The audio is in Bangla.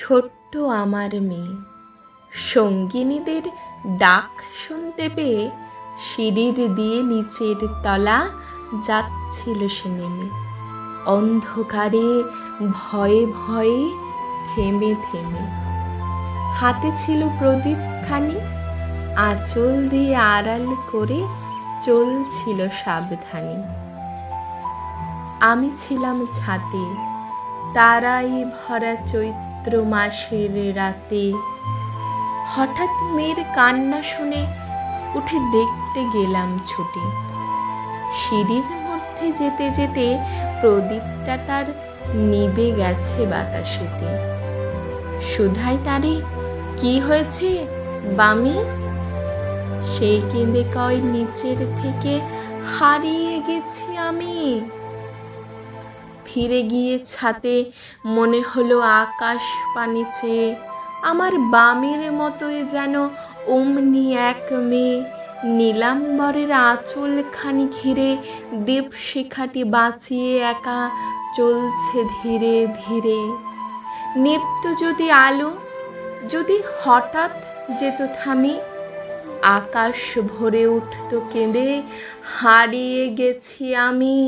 ছোট্ট আমার মেয়ে সঙ্গিনীদের ডাক শুনতে পেয়ে সিঁড়ির দিয়ে নিচের তলা যাচ্ছিল সে নেমে, অন্ধকারে ভয়ে ভয়ে থেমে থেমে। হাতে ছিল প্রদীপখানি, আঁচল দিয়ে আড়াল করে চলছিল সাবধানে। আমি ছিলাম ছাতে, তারাই ভরা চৈত্র মাসের রাতে। হঠাৎ মেয়ের কান্না শুনে উঠে দেখতে গেলাম ছুটে। সিঁড়ির মধ্যে যেতে যেতে প্রদীপটা তার নিভে গেছে বাতাসেতে। সুধাই তারে, কি হয়েছে বামি? সেই কেঁদে কয়, নিচের থেকে হারিয়ে গেছি আমি। ফিরে গিয়ে ছাতে মনে হলো আকাশ পানে চেয়ে আমার বামির মতোই যেন অমনি এক মেয়ে, নীলাম্বরের আঁচলখানি ঘিরে দীপশিখাটি বাঁচিয়ে একা চলছে ধীরে ধীরে। নিত্য যদি আলো যদি হঠাৎ যেত থামি, আকাশ ভরে উঠত কেঁদে, হারিয়ে গেছি আমি।